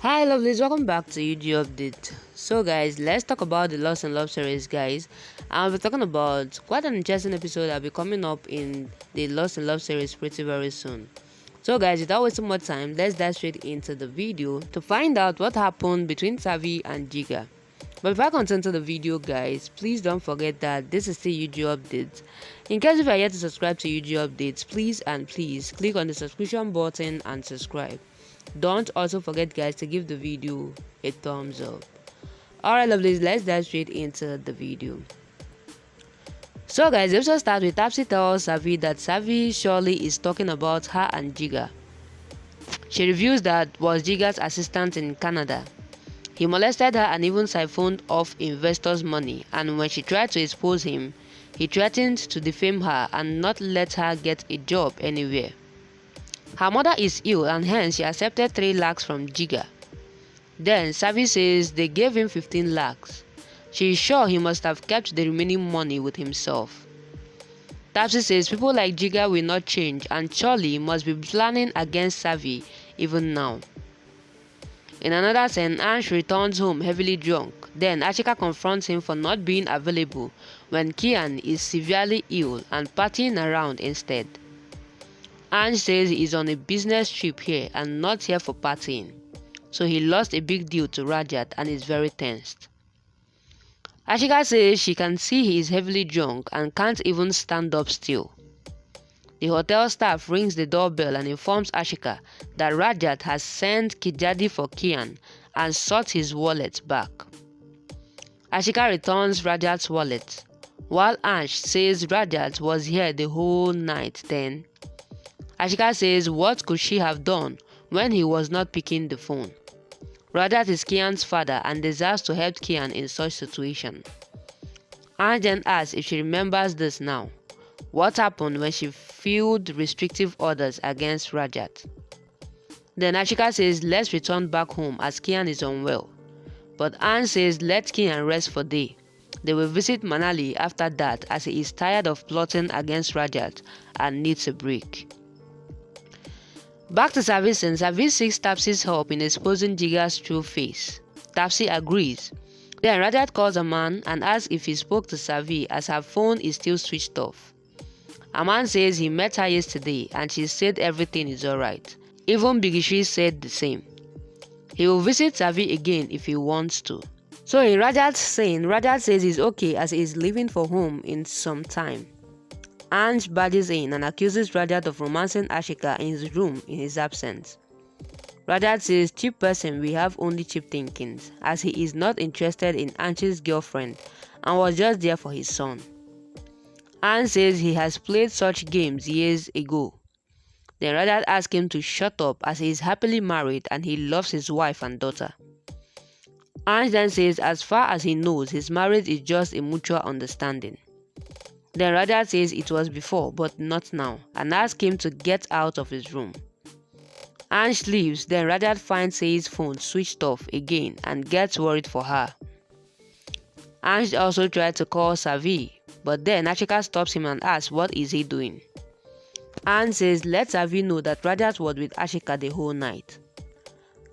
Hi lovelies, welcome back to UG Update. So guys, let's talk about the Lost in Love series guys. I'll be talking about quite an interesting episode that'll be coming up in the Lost in Love series pretty very soon. So guys, without wasting more time, let's dive straight into the video to find out what happened between Savi and Jigar. But before I continue to the video guys, please don't forget that this is still UG Updates. In case if you are yet to subscribe to UG Updates, please click on the subscription button and subscribe. Don't also forget guys to give the video a thumbs up. Alright lovelies, let's dive straight into the video. So guys, the episode starts with Tapsi tells Savi that Savi surely is talking about her and Jigar. She reveals that was Jigar's assistant in Canada. He molested her and even siphoned off investors' money, and when she tried to expose him, he threatened to defame her and not let her get a job anywhere. Her mother is ill and hence she accepted 3 lakhs from Jigar. Then Savi says they gave him 15 lakhs. She is sure he must have kept the remaining money with himself. Tapsi says people like Jigar will not change and surely must be planning against Savi even now. In another scene, Ansh returns home heavily drunk. Then Ashika confronts him for not being available when Kian is severely ill and partying around instead. Ansh says he is on a business trip here and not here for partying, so he lost a big deal to Rajat and is very tensed. Ashika says she can see he is heavily drunk and can't even stand up still. The hotel staff rings the doorbell and informs Ashika that Rajat has sent Kijadi for Kian and sought his wallet back. Ashika returns Rajat's wallet, while Ansh says Rajat was here the whole night then. Ashika says what could she have done when he was not picking the phone. Rajat is Kian's father and deserves to help Kian in such situation. Ansh then asks if she remembers this now. What happened when she filed restrictive orders against Rajat? Then Ashika says let's return back home as Kian is unwell. But Ansh says let Kian rest for day. They will visit Manali after that as he is tired of plotting against Rajat and needs a break. Back to Savi, and Savi seeks Tapsi's help in exposing Jigar's true face. Tapsi agrees. Then Rajat calls a man and asks if he spoke to Savi as her phone is still switched off. A man says he met her yesterday and she said everything is alright. Even Bigishri said the same. He will visit Savi again if he wants to. So in Rajat's scene, Rajat says he's okay as he is leaving for home in some time. Ansh barges in and accuses Rajat of romancing Ashika in his room in his absence. Rajat says cheap person we have only cheap thinkings as he is not interested in Ansh's girlfriend and was just there for his son. Ansh says he has played such games years ago. Then Rajat asks him to shut up as he is happily married and he loves his wife and daughter. Ansh then says as far as he knows his marriage is just a mutual understanding. Then Rajat says it was before but not now and asks him to get out of his room. Ansh leaves, then Rajat finds Sei's phone switched off again and gets worried for her. Ansh also tried to call Savi, but then Ashika stops him and asks what is he doing. Ansh says let Savi know that Rajat was with Ashika the whole night.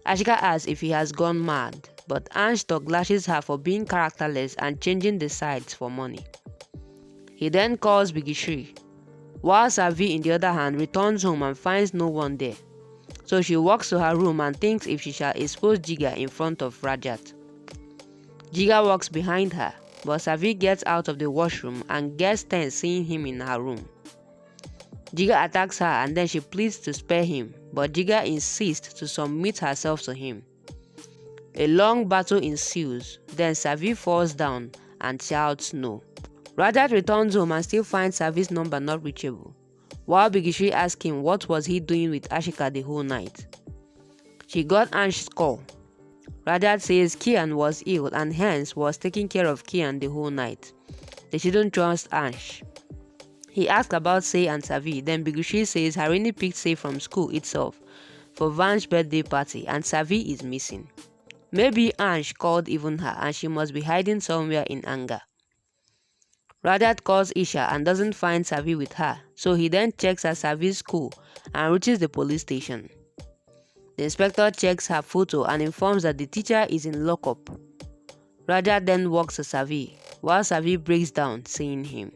Ashika asks if he has gone mad, but Ansh lashes her for being characterless and changing the sides for money. He then calls Bigishri, while Savi, in the other hand, returns home and finds no one there. So she walks to her room and thinks if she shall expose Jigar in front of Rajat. Jigar walks behind her, but Savi gets out of the washroom and gets tense seeing him in her room. Jigar attacks her and then she pleads to spare him, but Jigar insists to submit herself to him. A long battle ensues, then Savi falls down and shouts no. Rajat returns home and still finds Savi's number not reachable, while Bigishri asks him what was he doing with Ashika the whole night. She got Ansh's call. Rajat says Kian was ill and hence was taking care of Kian the whole night. They shouldn't trust Ansh. He asks about Sei and Savi, then Bigishri says Harini picked Sei from school itself for Vansh's birthday party and Savi is missing. Maybe Ansh called even her and she must be hiding somewhere in anger. Rajat calls Isha and doesn't find Savi with her, so he then checks at Savi's school and reaches the police station. The inspector checks her photo and informs that the teacher is in lockup. Rajat then walks to Savi, while Savi breaks down, seeing him.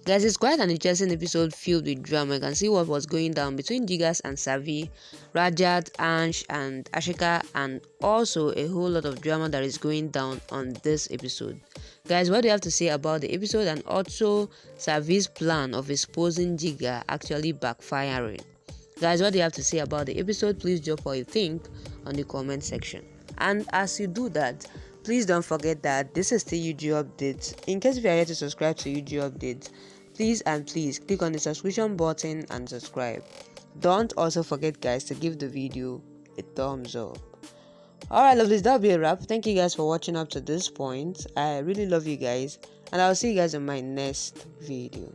Guys, it's quite an interesting episode filled with drama. You can see what was going down between Jigar and Savi, Rajat, Arsh, and Ashika, and also a whole lot of drama that is going down on this episode. Guys, what do you have to say about the episode and also Savi's plan of exposing Jigar actually backfiring? Guys, what do you have to say about the episode? Please drop what you think on the comment section. And as you do that, please don't forget that this is still UG Updates. In case if you are yet to subscribe to UG Updates, please click on the subscription button and subscribe. Don't also forget, guys, to give the video a thumbs up. Alright, lovelies, that'll be a wrap. Thank you guys for watching up to this point. I really love you guys, and I'll see you guys in my next video.